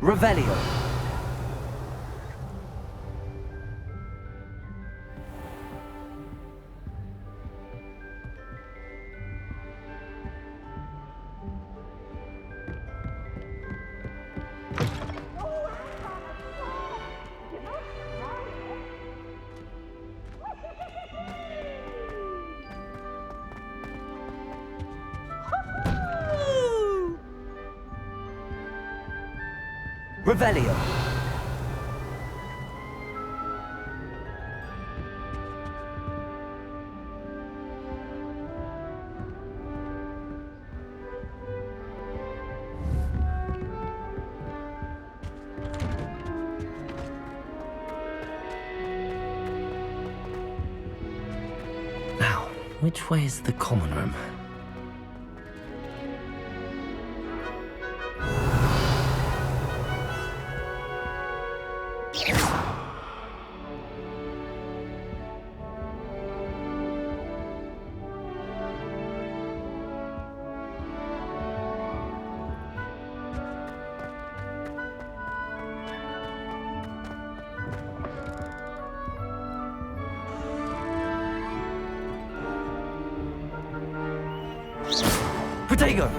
Revelio. Revelio. Now, which way is the common room? Protego!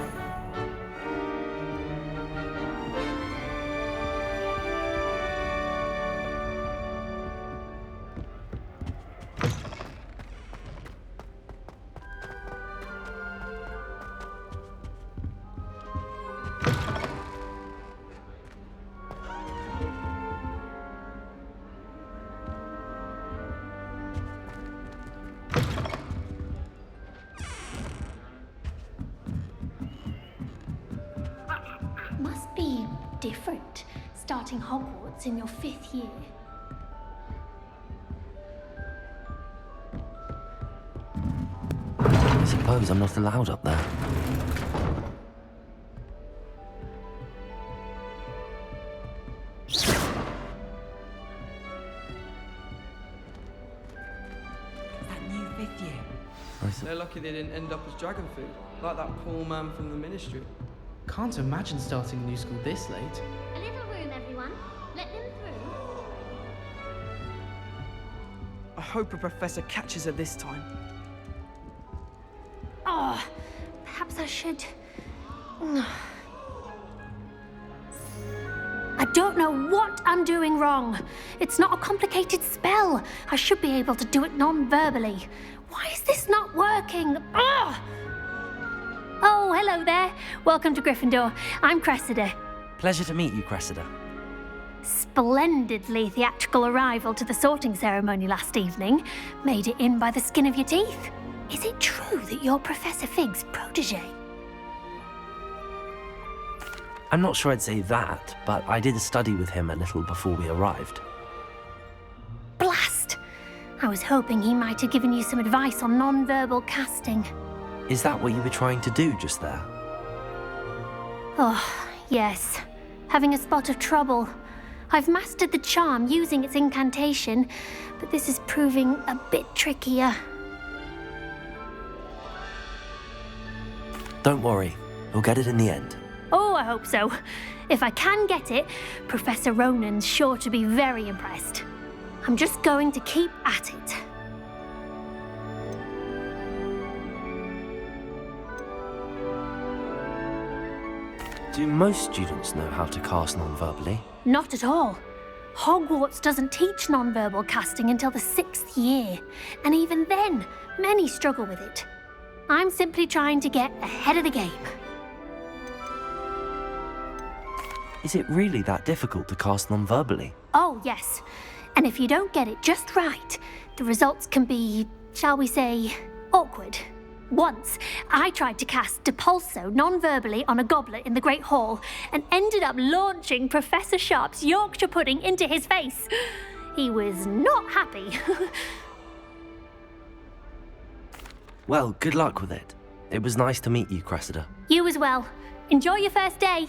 Must be different, starting Hogwarts in your 5th year. I suppose I'm not allowed up there. That new 5th year. They're lucky they didn't end up as dragon food, like that poor man from the ministry. Can't imagine starting a new school this late. A little room, everyone. Let them through. I hope a professor catches her this time. Oh, perhaps I should. I don't know what I'm doing wrong. It's not a complicated spell. I should be able to do it non-verbally. Why is this not working? Ugh! Oh, hello there. Welcome to Gryffindor. I'm Cressida. Pleasure to meet you, Cressida. Splendidly theatrical arrival to the sorting ceremony last evening. Made it in by the skin of your teeth. Is it true that you're Professor Fig's protege? I'm not sure I'd say that, but I did study with him a little before we arrived. Blast! I was hoping he might have given you some advice on non-verbal casting. Is that what you were trying to do just there? Oh, yes. Having a spot of trouble. I've mastered the charm using its incantation, but this is proving a bit trickier. Don't worry, we'll get it in the end. Oh, I hope so. If I can get it, Professor Ronan's sure to be very impressed. I'm just going to keep at it. Do most students know how to cast non-verbally? Not at all. Hogwarts doesn't teach non-verbal casting until the 6th year, and even then, many struggle with it. I'm simply trying to get ahead of the game. Is it really that difficult to cast non-verbally? Oh, yes. And if you don't get it just right, the results can be, shall we say, awkward. Once, I tried to cast Depulso non-verbally on a goblet in the Great Hall and ended up launching Professor Sharp's Yorkshire pudding into his face. He was not happy. Well, good luck with it. It was nice to meet you, Cressida. You as well. Enjoy your first day.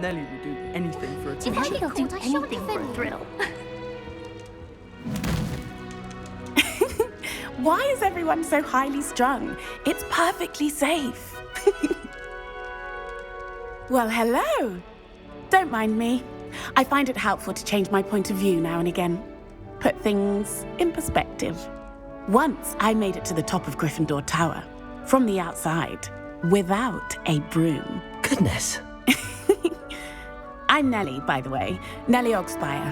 Nelly will do anything for a Do you think teacher. he'll do anything for a thrill? Why is everyone so highly strung? It's perfectly safe. Well, hello. Don't mind me. I find it helpful to change my point of view now and again. Put things in perspective. Once I made it to the top of Gryffindor Tower, from the outside, without a broom. Goodness. I'm Nellie, by the way. Nellie Ogspire.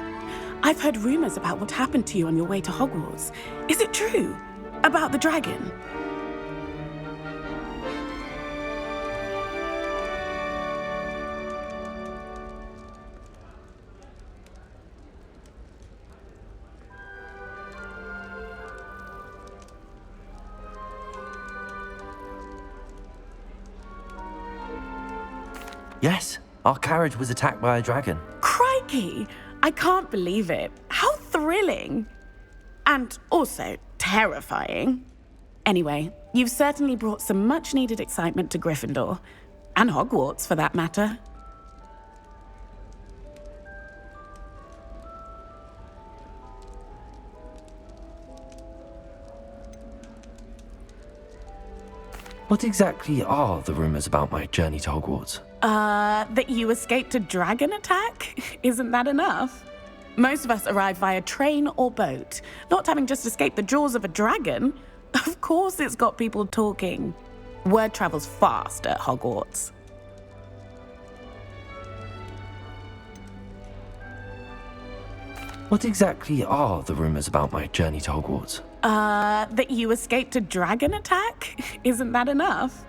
I've heard rumors about what happened to you on your way to Hogwarts. Is it true? About the dragon? Yes, our carriage was attacked by a dragon. Crikey! I can't believe it. How thrilling! And also terrifying. Anyway, you've certainly brought some much-needed excitement to Gryffindor. And Hogwarts, for that matter. What exactly are the rumors about my journey to Hogwarts? That you escaped a dragon attack? Isn't that enough? Most of us arrive via train or boat. Not having just escaped the jaws of a dragon, of course it's got people talking. Word travels fast at Hogwarts. What exactly are the rumors about my journey to Hogwarts? That you escaped a dragon attack? Isn't that enough?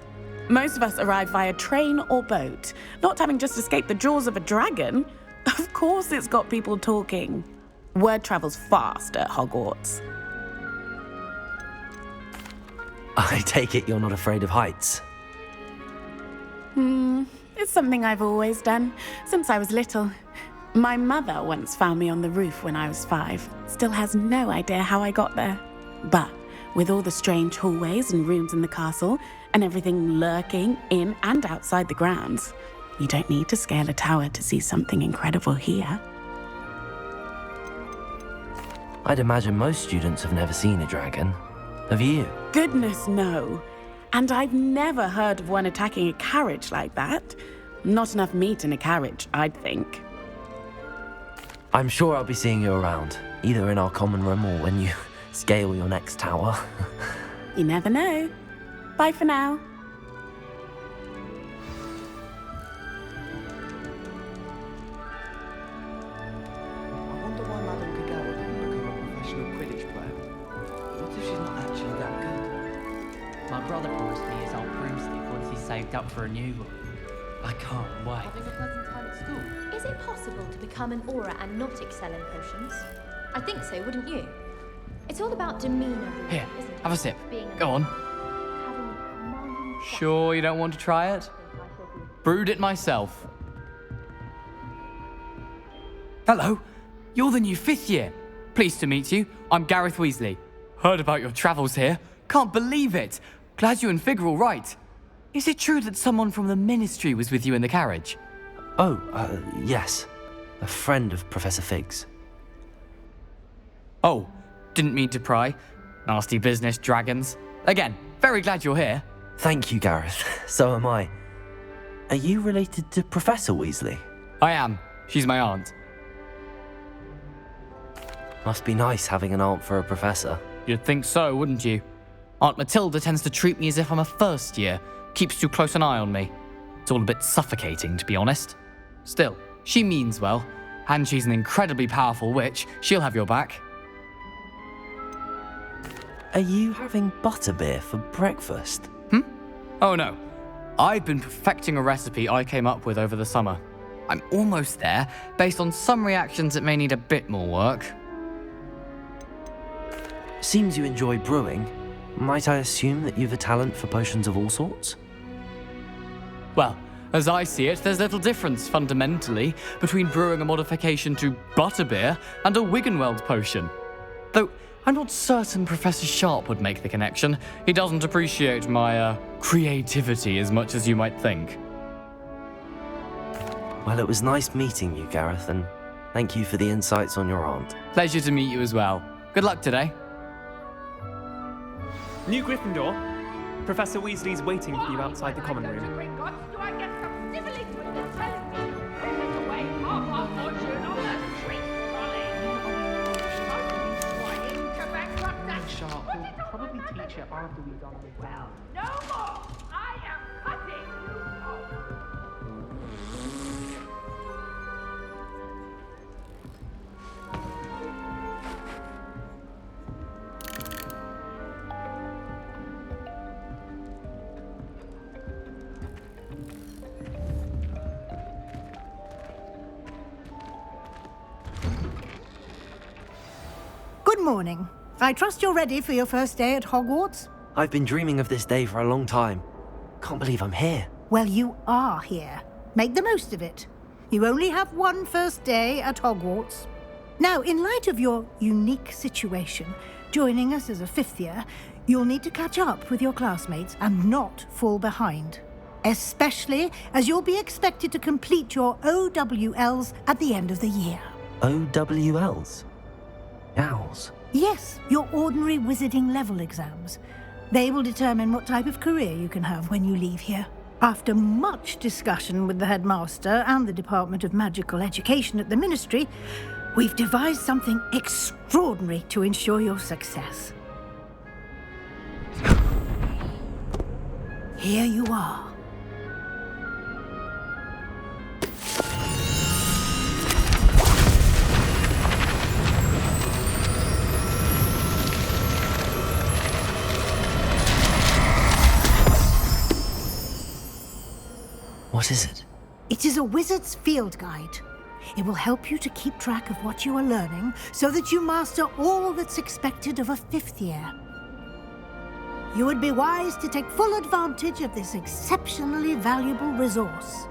Most of us arrive via train or boat. Not having just escaped the jaws of a dragon, of course it's got people talking. Word travels fast at Hogwarts. I take it you're not afraid of heights. It's something I've always done, since I was little. My mother once found me on the roof when I was 5. Still has no idea how I got there. But with all the strange hallways and rooms in the castle, and everything lurking in and outside the grounds, you don't need to scale a tower to see something incredible here. I'd imagine most students have never seen a dragon. Have you? Goodness, no. And I've never heard of one attacking a carriage like that. Not enough meat in a carriage, I'd think. I'm sure I'll be seeing you around, either in our common room or when you scale your next tower. You never know. Bye for now. I wonder why Madame Kagawa didn't become a professional Quidditch player. What if she's not actually that good? My brother promised me his old broomstick once he's saved up for a new one. I can't wait. Having a pleasant time at school. Is it possible to become an aura and not excel in potions? I think so, wouldn't you? It's all about demeanor, Here, isn't it? have a sip. Being Go on. having a commanding Sure you don't want to try it? Brewed it myself. Hello, you're the new 5th year. Pleased to meet you. I'm Gareth Weasley. Heard about your travels here. Can't believe it. Glad you and Fig are all right. Is it true that someone from the Ministry was with you in the carriage? Oh, yes. A friend of Professor Fig's. Oh, didn't mean to pry. Nasty business, dragons. Again, very glad you're here. Thank you, Gareth. So am I. Are you related to Professor Weasley? I am. She's my aunt. Must be nice having an aunt for a professor. You'd think so, wouldn't you? Aunt Matilda tends to treat me as if I'm a first year. Keeps too close an eye on me. It's all a bit suffocating, to be honest. Still, she means well. And she's an incredibly powerful witch. She'll have your back. Are you having butterbeer for breakfast? Oh no. I've been perfecting a recipe I came up with over the summer. I'm almost there, based on some reactions that may need a bit more work. Seems you enjoy brewing. Might I assume that you've a talent for potions of all sorts? Well, as I see it, there's little difference, fundamentally, between brewing a modification to butterbeer and a Wiggenweld potion. Though, I'm not certain Professor Sharp would make the connection. He doesn't appreciate my, creativity as much as you might think. Well, it was nice meeting you, Gareth, and thank you for the insights on your aunt. Pleasure to meet you as well. Good luck today. New Gryffindor. Professor Weasley's waiting for you outside the common room. Do I get some snivelling with the telling me you take away half our fortune on the treat trolley? Trying to bankrupt that. Sharp will probably teach it after we've done it. Well, no more. I am cutting you off. Good morning. I trust you're ready for your first day at Hogwarts? I've been dreaming of this day for a long time. Can't believe I'm here. Well, you are here. Make the most of it. You only have one first day at Hogwarts. Now, in light of your unique situation, joining us as a fifth year, you'll need to catch up with your classmates and not fall behind. Especially as you'll be expected to complete your OWLs at the end of the year. OWLs? Owls? Yes, your ordinary wizarding level exams. They will determine what type of career you can have when you leave here. After much discussion with the headmaster and the Department of Magical Education at the Ministry, we've devised something extraordinary to ensure your success. Here you are. What is it? It is a wizard's field guide. It will help you to keep track of what you are learning so that you master all that's expected of a fifth year. You would be wise to take full advantage of this exceptionally valuable resource.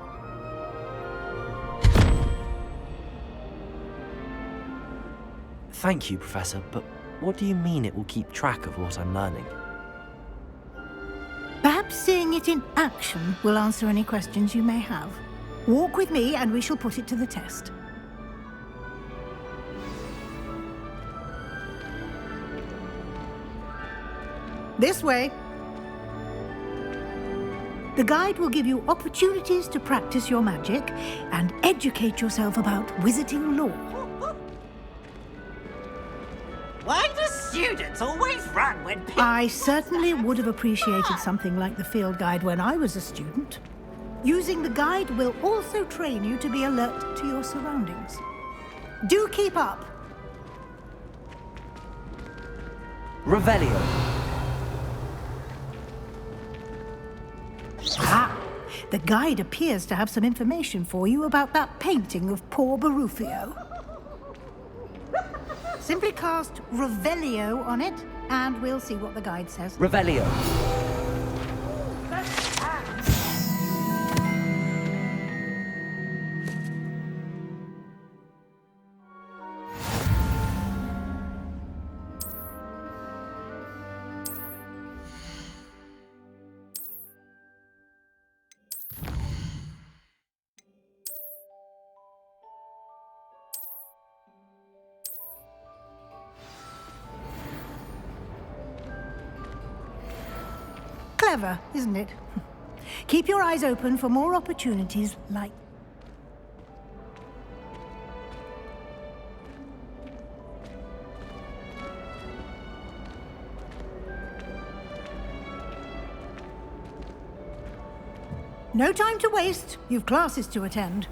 Thank you, Professor, but what do you mean it will keep track of what I'm learning? Perhaps seeing it in action will answer any questions you may have. Walk with me and we shall put it to the test. This way. The guide will give you opportunities to practice your magic and educate yourself about wizarding lore. Why do students always run when I certainly would have appreciated something like the field guide when I was a student. Using the guide will also train you to be alert to your surroundings. Do keep up. Revelio. Ah, the guide appears to have some information for you about that painting of poor Barufio. Simply cast Revelio on it, and we'll see what the guide says. Revelio. Clever, isn't it? Keep your eyes open for more opportunities like... No time to waste. You've classes to attend.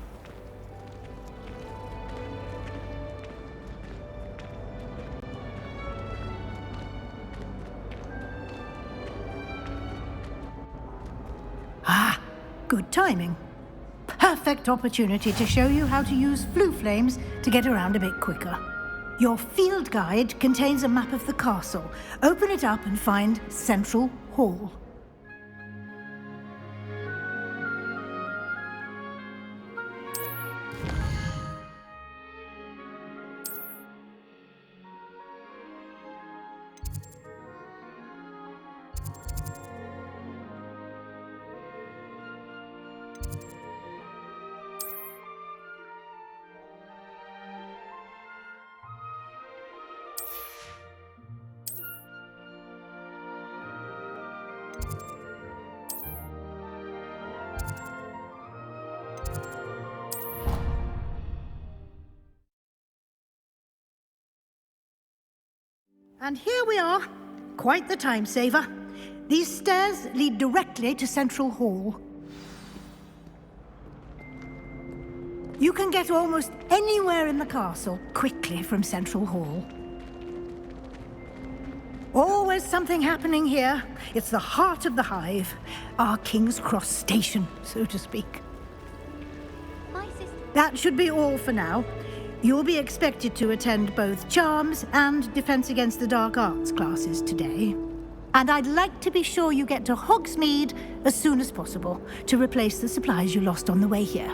Ah, good timing. Perfect opportunity to show you how to use flue flames to get around a bit quicker. Your field guide contains a map of the castle. Open it up and find Central Hall. And here we are. Quite the time saver. These stairs lead directly to Central Hall. You can get almost anywhere in the castle quickly from Central Hall. Always something happening here. It's the heart of the hive. Our King's Cross station, so to speak. That should be all for now. You'll be expected to attend both Charms and Defense Against the Dark Arts classes today. And I'd like to be sure you get to Hogsmeade as soon as possible to replace the supplies you lost on the way here.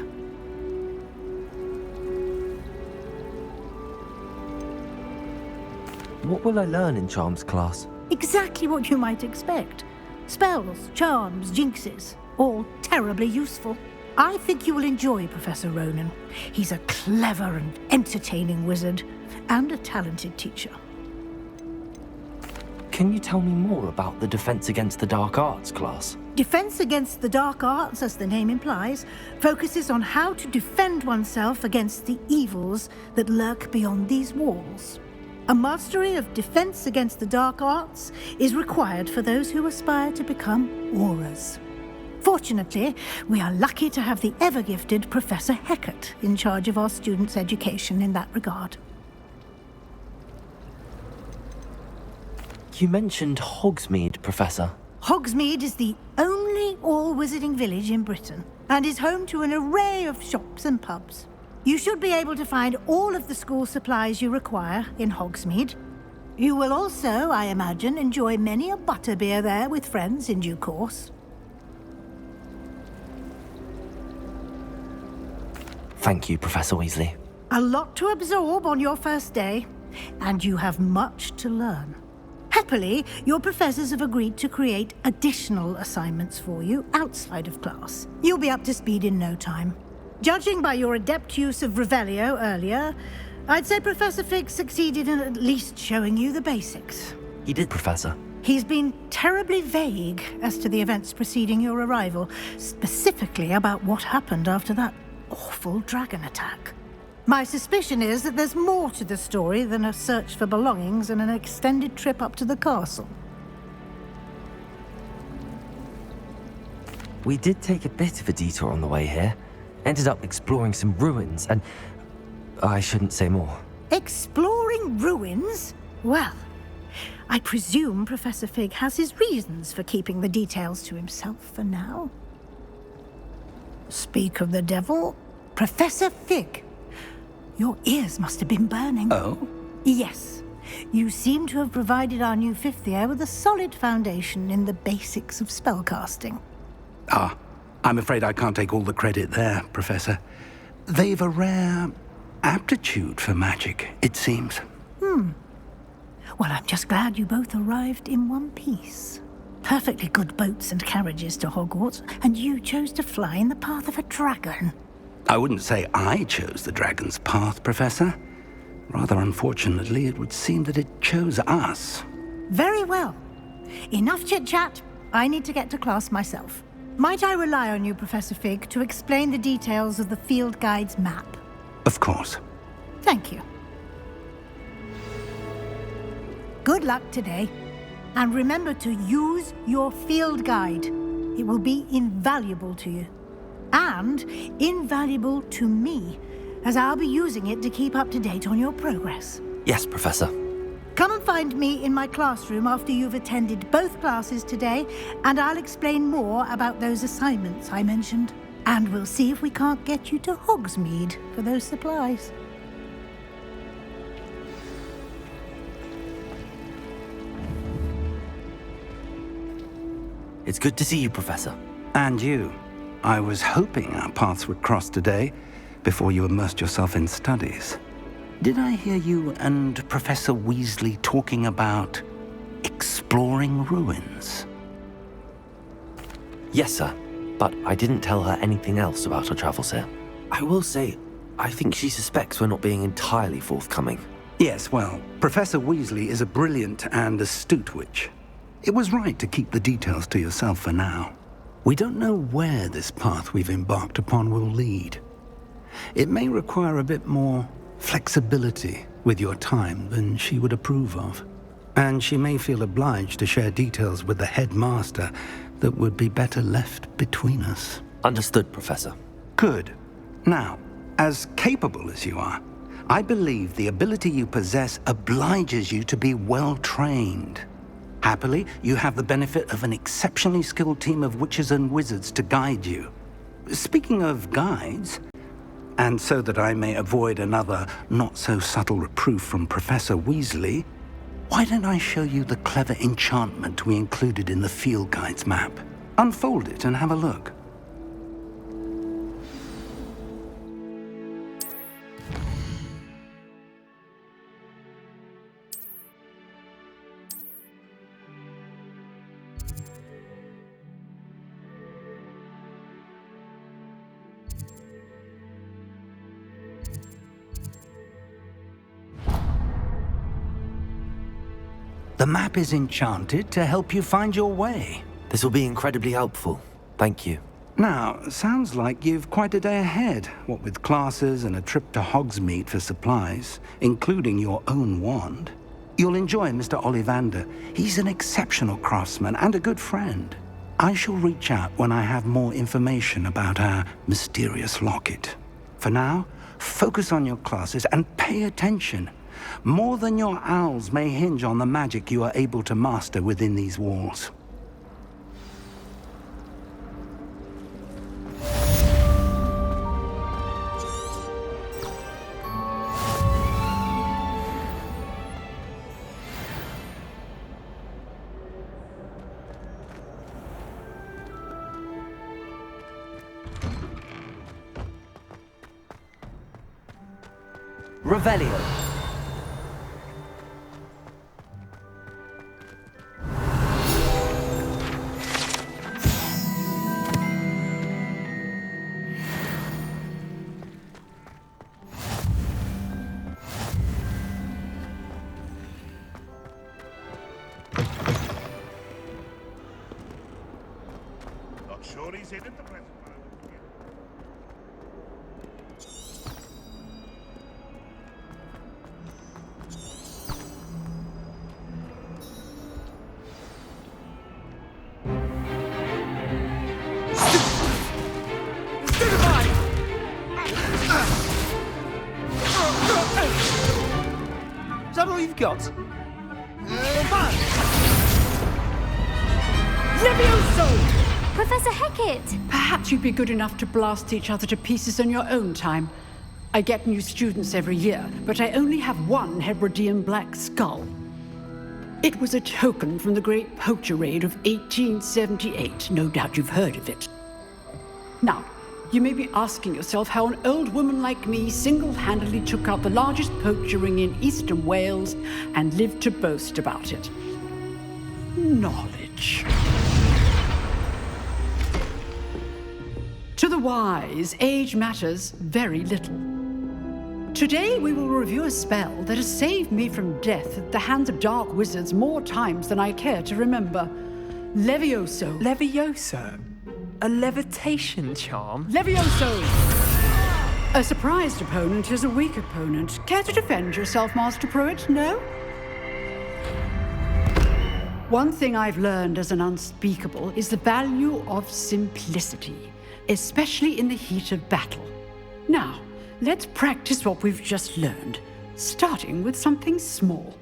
What will I learn in Charms class? Exactly what you might expect. Spells, charms, jinxes, all terribly useful. I think you will enjoy Professor Ronan. He's a clever and entertaining wizard, and a talented teacher. Can you tell me more about the Defense Against the Dark Arts class? Defense Against the Dark Arts, as the name implies, focuses on how to defend oneself against the evils that lurk beyond these walls. A mastery of Defense Against the Dark Arts is required for those who aspire to become auras. Fortunately, we are lucky to have the ever-gifted Professor Hecat in charge of our students' education in that regard. You mentioned Hogsmeade, Professor. Hogsmeade is the only all-wizarding village in Britain and is home to an array of shops and pubs. You should be able to find all of the school supplies you require in Hogsmeade. You will also, I imagine, enjoy many a butterbeer there with friends in due course. Thank you, Professor Weasley. A lot to absorb on your first day, and you have much to learn. Happily, your professors have agreed to create additional assignments for you outside of class. You'll be up to speed in no time. Judging by your adept use of Revelio earlier, I'd say Professor Fig succeeded in at least showing you the basics. He did, Professor. He's been terribly vague as to the events preceding your arrival, specifically about what happened after that awful dragon attack. My suspicion is that there's more to the story than a search for belongings and an extended trip up to the castle. We did take a bit of a detour on the way here. Ended up exploring some ruins, and I shouldn't say more. Exploring ruins? Well, I presume Professor Fig has his reasons for keeping the details to himself for now. Speak of the devil, Professor Fig. Your ears must have been burning. Oh? Yes. You seem to have provided our new fifth year with a solid foundation in the basics of spellcasting. Ah, I'm afraid I can't take all the credit there, Professor. They've a rare aptitude for magic, it seems. Well, I'm just glad you both arrived in one piece. Perfectly good boats and carriages to Hogwarts, and you chose to fly in the path of a dragon. I wouldn't say I chose the dragon's path, Professor. Rather unfortunately, it would seem that it chose us. Very well. Enough chit-chat. I need to get to class myself. Might I rely on you, Professor Fig, to explain the details of the field guide's map? Of course. Thank you. Good luck today. And remember to use your field guide. It will be invaluable to you. And invaluable to me, as I'll be using it to keep up to date on your progress. Yes, Professor. Come and find me in my classroom after you've attended both classes today, and I'll explain more about those assignments I mentioned. And we'll see if we can't get you to Hogsmeade for those supplies. It's good to see you, Professor. And you. I was hoping our paths would cross today, before you immersed yourself in studies. Did I hear you and Professor Weasley talking about exploring ruins? Yes, sir. But I didn't tell her anything else about our travels here. I will say, I think she suspects we're not being entirely forthcoming. Yes, well, Professor Weasley is a brilliant and astute witch. It was right to keep the details to yourself for now. We don't know where this path we've embarked upon will lead. It may require a bit more flexibility with your time than she would approve of. And she may feel obliged to share details with the headmaster that would be better left between us. Understood, Professor. Good. Now, as capable as you are, I believe the ability you possess obliges you to be well-trained. Happily, you have the benefit of an exceptionally skilled team of witches and wizards to guide you. Speaking of guides, and so that I may avoid another not-so-subtle reproof from Professor Weasley, why don't I show you the clever enchantment we included in the field guide's map? Unfold it and have a look. The map is enchanted to help you find your way. This will be incredibly helpful. Thank you. Now, sounds like you've quite a day ahead, what with classes and a trip to Hogsmeade for supplies, including your own wand. You'll enjoy Mr. Ollivander. He's an exceptional craftsman and a good friend. I shall reach out when I have more information about our mysterious locket. For now, focus on your classes and pay attention. More than your owls may hinge on the magic you are able to master within these walls. Revelio. Not sure he's in at the present moment. Is that all you've got? Levioso! Professor Hecat! Perhaps you'd be good enough to blast each other to pieces on your own time. I get new students every year, but I only have one Hebridean black skull. It was a token from the Great Poacher Raid of 1878. No doubt you've heard of it. Now, you may be asking yourself how an old woman like me single-handedly took out the largest poacher ring in eastern Wales and lived to boast about it. Knowledge. To the wise, age matters very little. Today we will review a spell that has saved me from death at the hands of dark wizards more times than I care to remember. Levioso. Levioso? A levitation charm? Levioso! A surprised opponent is a weak opponent. Care to defend yourself, Master Pruitt? No? One thing I've learned as an unspeakable is the value of simplicity, especially in the heat of battle. Now, let's practice what we've just learned, starting with something small.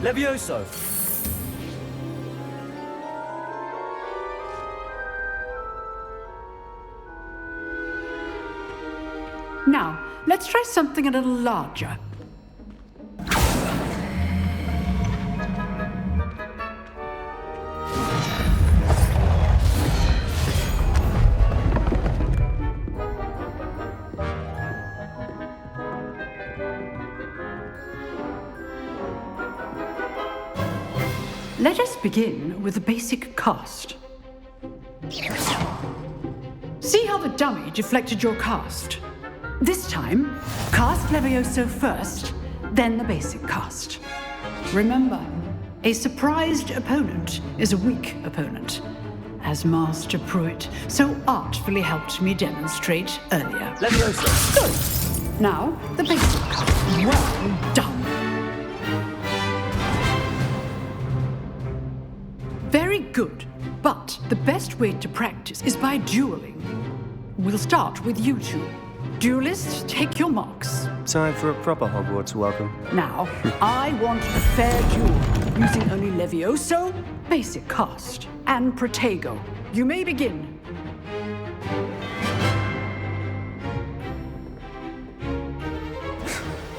Levioso. Now, let's try something a little larger. Let us begin with the basic cast. See how the dummy deflected your cast? This time, cast Levioso first, then the basic cast. Remember, A surprised opponent is a weak opponent, as Master Pruitt so artfully helped me demonstrate earlier. Levioso. Good. Now, the basic cast. Well done. Very good. But the best way to practice is by dueling. We'll start with you two. Duelists, take your marks. Time for a proper Hogwarts welcome. Now, I want a fair duel, using only Levioso, basic cast, and Protego. You may begin.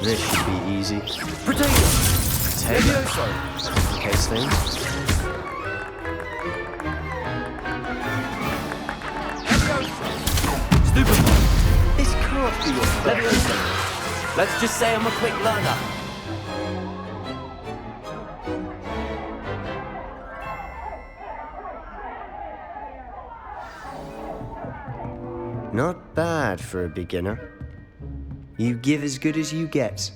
This should be easy. Protego. Levioso. Case things. This can't be your Levioso. Let's just say I'm a quick learner. Not bad for a beginner. You give as good as you get.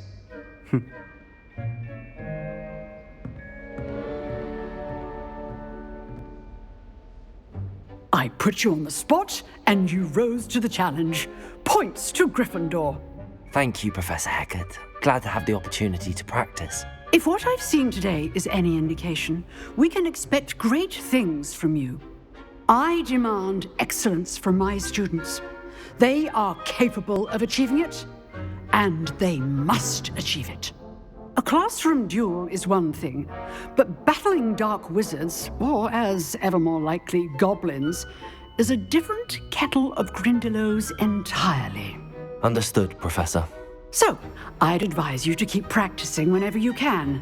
I put you on the spot, and you rose to the challenge. Points to Gryffindor. Thank you, Professor Hecat. Glad to have the opportunity to practice. If what I've seen today is any indication, we can expect great things from you. I demand excellence from my students. They are capable of achieving it, and they must achieve it. A classroom duel is one thing, but battling dark wizards, or as ever more likely, goblins, is a different kettle of Grindylows entirely. Understood, Professor. So, I'd advise you to keep practicing whenever you can.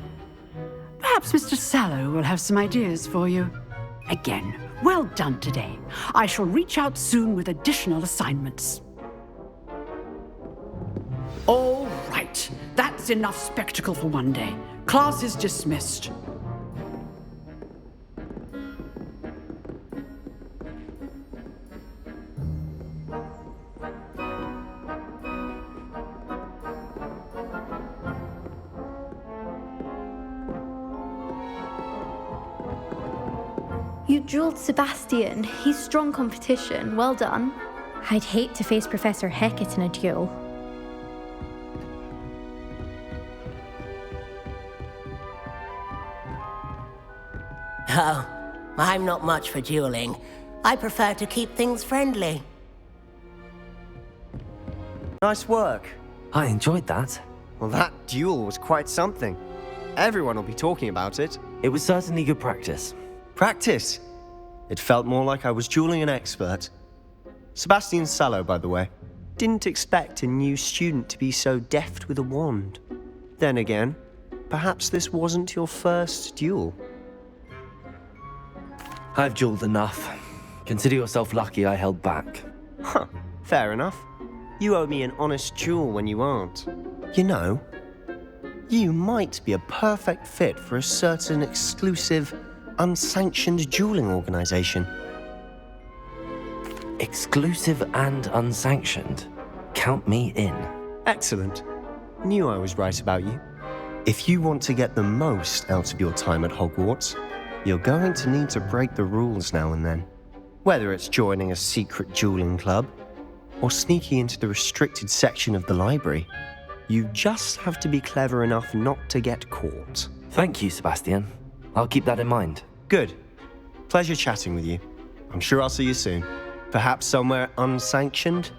Perhaps Mr. Sallow will have some ideas for you. Again, well done today. I shall reach out soon with additional assignments. All right, that's enough spectacle for one day. Class is dismissed. You dueled Sebastian. He's strong competition. Well done. I'd hate to face Professor Hecat in a duel. Oh, I'm not much for dueling. I prefer to keep things friendly. Nice work. I enjoyed that. Well, that duel was quite something. Everyone will be talking about it. It was certainly good practice. Practice? It felt more like I was dueling an expert. Sebastian Sallow, by the way. Didn't expect a new student to be so deft with a wand. Then again, perhaps this wasn't your first duel. I've dueled enough. Consider yourself lucky I held back. Huh, fair enough. You owe me an honest duel when you aren't. You know, you might be a perfect fit for a certain exclusive, unsanctioned dueling organization. Exclusive and unsanctioned? Count me in. Excellent. Knew I was right about you. If you want to get the most out of your time at Hogwarts, you're going to need to break the rules now and then. Whether it's joining a secret dueling club, or sneaking into the restricted section of the library, you just have to be clever enough not to get caught. Thank you, Sebastian. I'll keep that in mind. Good. Pleasure chatting with you. I'm sure I'll see you soon. Perhaps somewhere unsanctioned?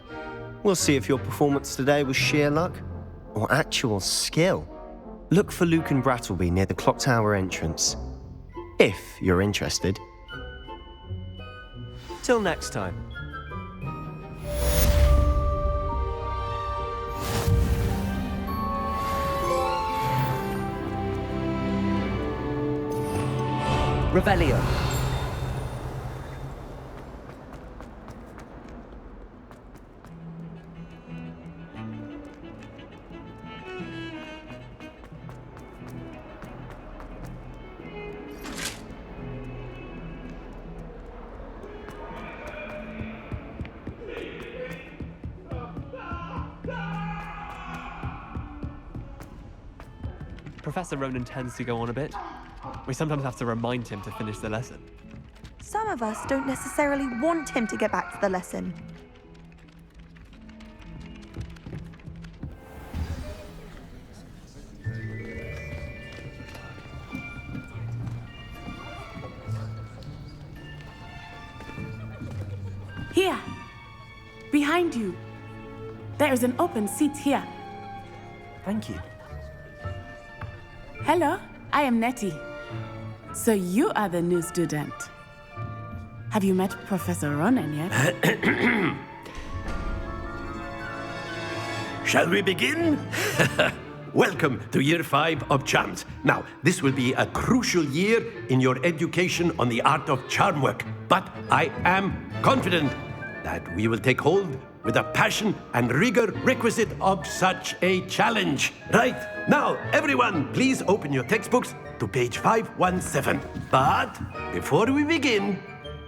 We'll see if your performance today was sheer luck or actual skill. Look for Luke and Brattleby near the clock tower entrance, if you're interested. Till next time. Revelio. Professor Ronan tends to go on a bit. We sometimes have to remind him to finish the lesson. Some of us don't necessarily want him to get back to the lesson. Here, behind you. There is an open seat here. Thank you. Hello, I am Nettie. So you are the new student. Have you met Professor Ronan yet? Shall we begin? Welcome to Year 5 of Charms. Now, this will be a crucial year in your education on the art of charm work, but I am confident that we will take hold with the passion and rigor requisite of such a challenge. Right, now, everyone, please open your textbooks to page 517. But before we begin,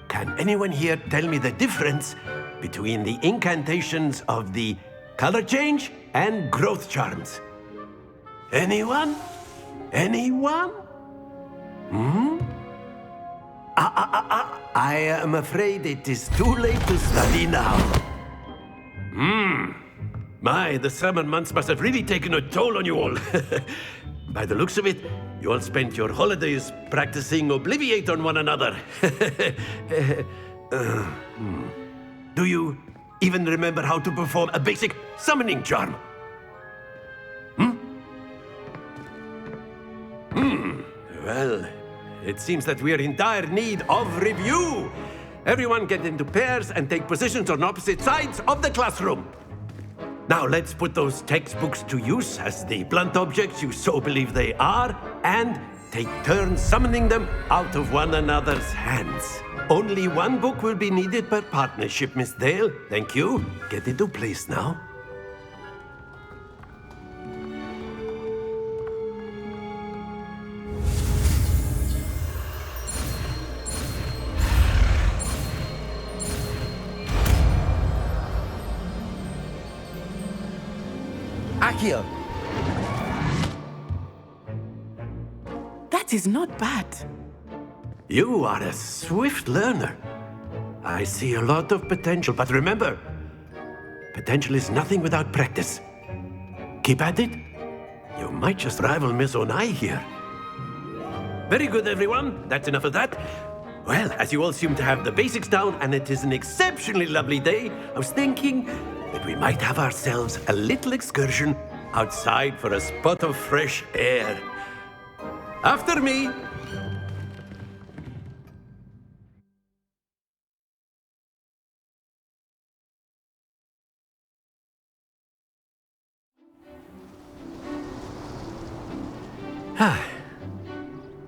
can anyone here tell me the difference between the incantations of the color change and growth charms? Anyone? Anyone? I am afraid it is too late to study now. My, the summer months must have really taken a toll on you all. By the looks of it, you all spent your holidays practicing Obliviate on one another. Do you even remember how to perform a basic summoning charm? Well, it seems that we are in dire need of review. Everyone get into pairs and take positions on opposite sides of the classroom. Now let's put those textbooks to use as the blunt objects you so believe they are, and take turns summoning them out of one another's hands. Only one book will be needed per partnership, Miss Dale. Thank you. Get into place now. Accio! That is not bad. You are a swift learner. I see a lot of potential, but remember, potential is nothing without practice. Keep at it. You might just rival Miss Onai here. Very good, everyone. That's enough of that. Well, as you all seem to have the basics down, and it is an exceptionally lovely day, I was thinking that we might have ourselves a little excursion outside for a spot of fresh air. After me.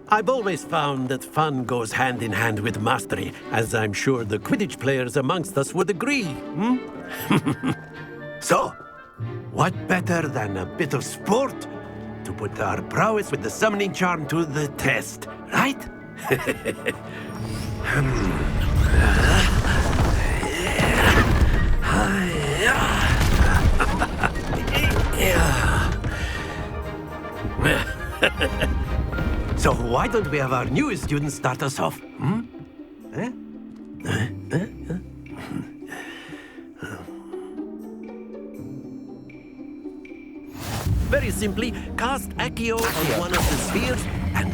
I've always found that fun goes hand in hand with mastery, as I'm sure the Quidditch players amongst us would agree. So, what better than a bit of sport to put our prowess with the summoning charm to the test, right? So why don't we have our newest student start us off? Very simply, cast Accio on one of the spheres and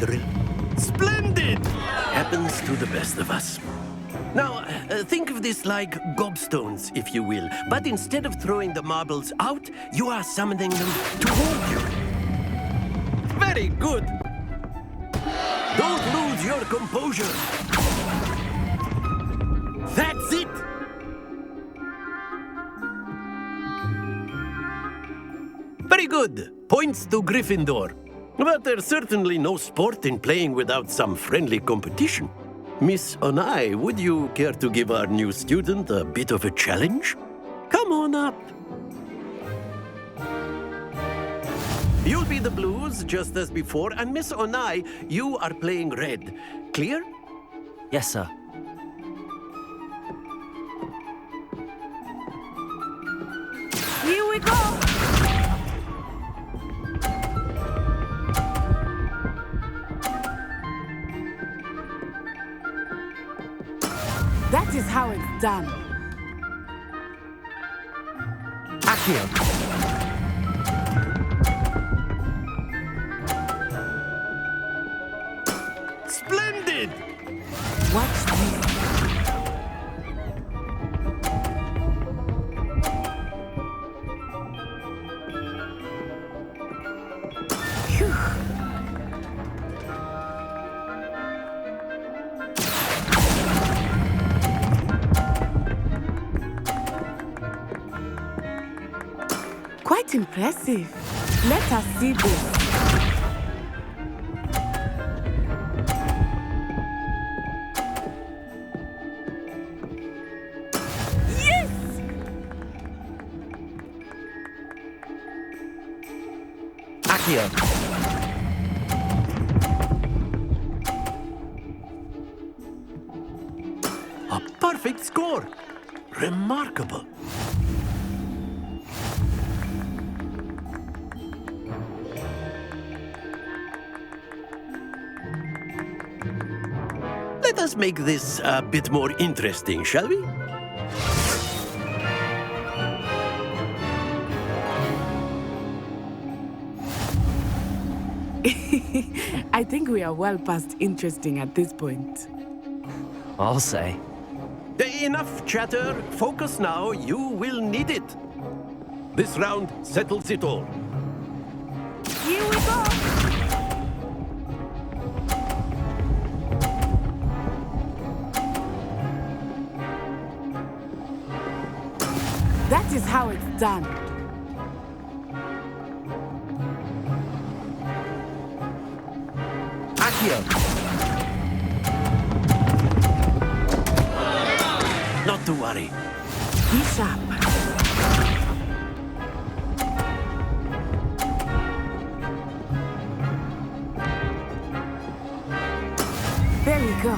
splendid! Happens to the best of us. Now, think of this like gobstones, if you will. But instead of throwing the marbles out, you are summoning them toward you. Very good! Don't lose your composure. That's it! Very good. Points to Gryffindor. But there's certainly no sport in playing without some friendly competition. Miss Onai, would you care to give our new student a bit of a challenge? Come on up. You'll be the blues, just as before, and Miss Onai, you are playing red. Clear? Yes, sir. Here we go! That is how it's done. Accio. Splendid! Watch this. Quite impressive. Let us see this. Yes! Accio. A perfect score. Remarkable. Let us make this a bit more interesting, shall we? I think we are well past interesting at this point. I'll say. Enough chatter. Focus now. You will need it. This round settles it all. Here we go! That is how it's done. Accio. Not to worry. Be sharp. There we go.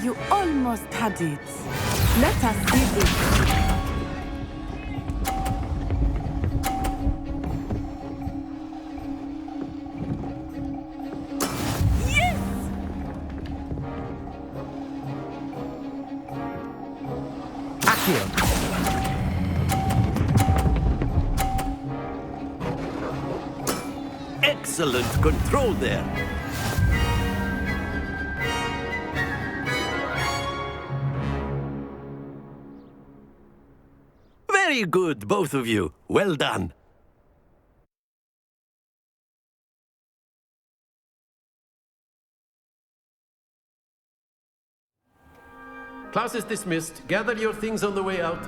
You almost had it. Let us see this. Yes! Accio. Excellent control there. Very good, both of you. Well done. Class is dismissed. Gather your things on the way out.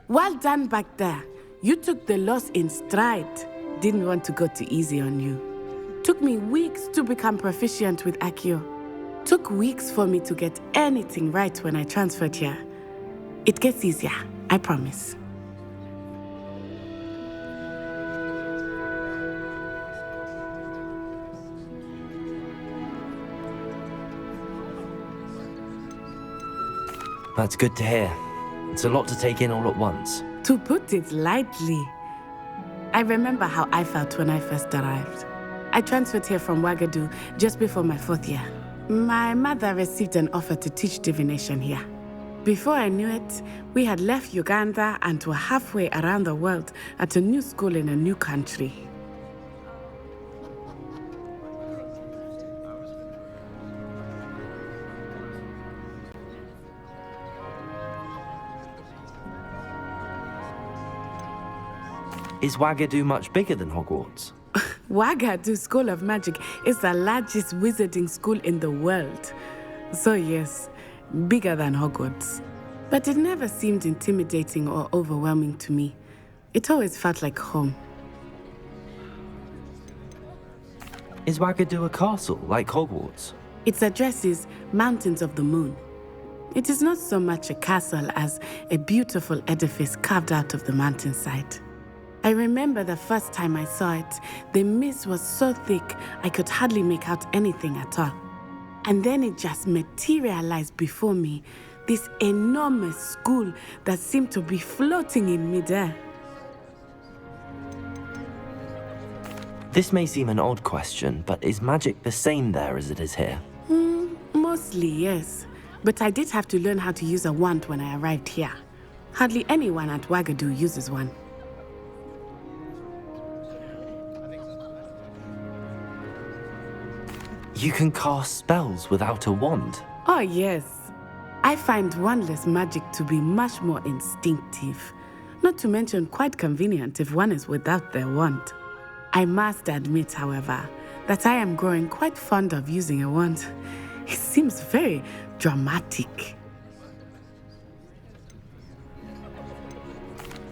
Well done back there. You took the loss in stride. Didn't want to go too easy on you. Took me weeks to become proficient with Accio. Took weeks for me to get anything right when I transferred here. It gets easier, I promise. That's good to hear. It's a lot to take in all at once. To put it lightly, I remember how I felt when I first arrived. I transferred here from Ouagadougou just before my 4th year. My mother received an offer to teach divination here. Before I knew it, we had left Uganda and were halfway around the world at a new school in a new country. Is Ouagadougou much bigger than Hogwarts? Ouagadougou School of Magic is the largest wizarding school in the world. So yes, bigger than Hogwarts. But it never seemed intimidating or overwhelming to me. It always felt like home. Is Ouagadougou a castle, like Hogwarts? Its address is Mountains of the Moon. It is not so much a castle as a beautiful edifice carved out of the mountainside. I remember the first time I saw it, the mist was so thick I could hardly make out anything at all. And then it just materialized before me. This enormous school that seemed to be floating in midair. This may seem an odd question, but is magic the same there as it is here? Mostly, yes. But I did have to learn how to use a wand when I arrived here. Hardly anyone at Wagadu uses one. You can cast spells without a wand? Oh, yes. I find wandless magic to be much more instinctive. Not to mention quite convenient if one is without their wand. I must admit, however, that I am growing quite fond of using a wand. It seems very dramatic.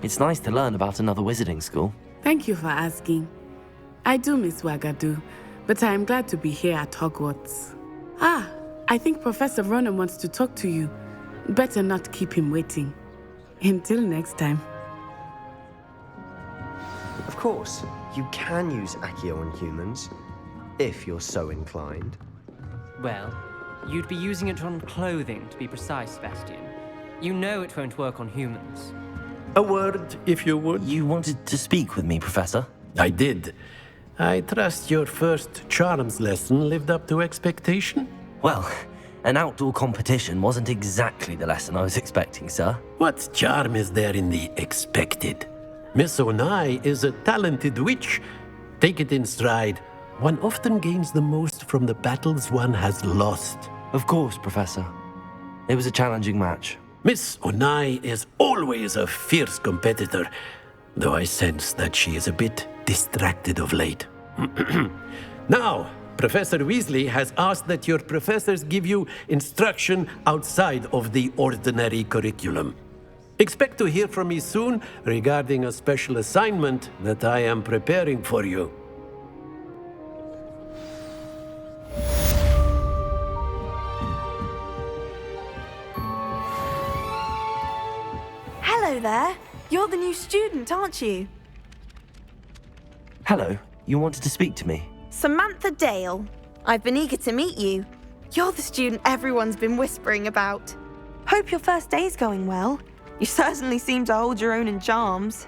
It's nice to learn about another wizarding school. Thank you for asking. I do miss Wagadu, but I am glad to be here at Hogwarts. I think Professor Ronan wants to talk to you. Better not keep him waiting. Until next time. Of course, you can use Accio on humans, if you're so inclined. Well, you'd be using it on clothing, to be precise, Sebastian. You know it won't work on humans. A word, if you would. You wanted to speak with me, Professor? I did. I trust your first charms lesson lived up to expectation? Well, an outdoor competition wasn't exactly the lesson I was expecting, sir. What charm is there in the expected? Miss Onai is a talented witch. Take it in stride. One often gains the most from the battles one has lost. Of course, Professor. It was a challenging match. Miss Onai is always a fierce competitor, though I sense that she is a bit distracted of late. Now, Professor Weasley has asked that your professors give you instruction outside of the ordinary curriculum. Expect to hear from me soon regarding a special assignment that I am preparing for you. Hello there. You're the new student, aren't you? Hello, you wanted to speak to me? Samantha Dale. I've been eager to meet you. You're the student everyone's been whispering about. Hope your first day's going well. You certainly seem to hold your own in charms.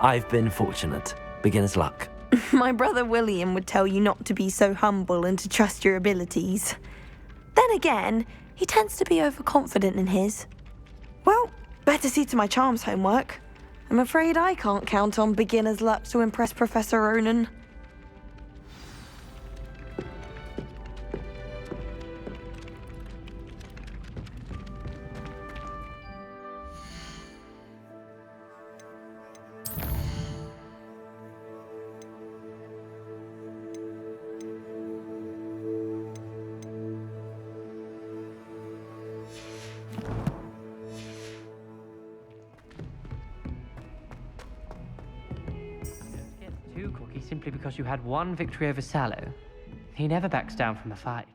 I've been fortunate. Beginner's luck. My brother William would tell you not to be so humble and to trust your abilities. Then again, he tends to be overconfident in his. Well, better see to my charms homework. I'm afraid I can't count on beginner's luck to impress Professor Ronan. Too cocky simply because you had one victory over Sallow. He never backs down from a fight.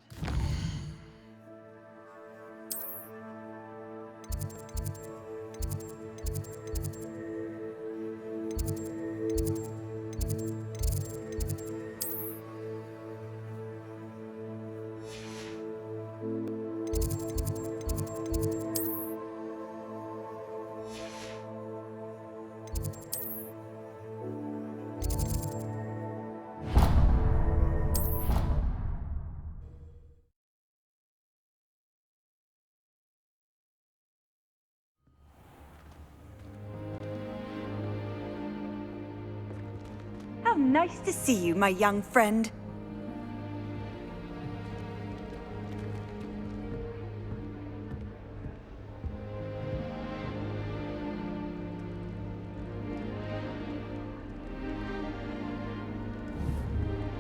How nice to see you, my young friend.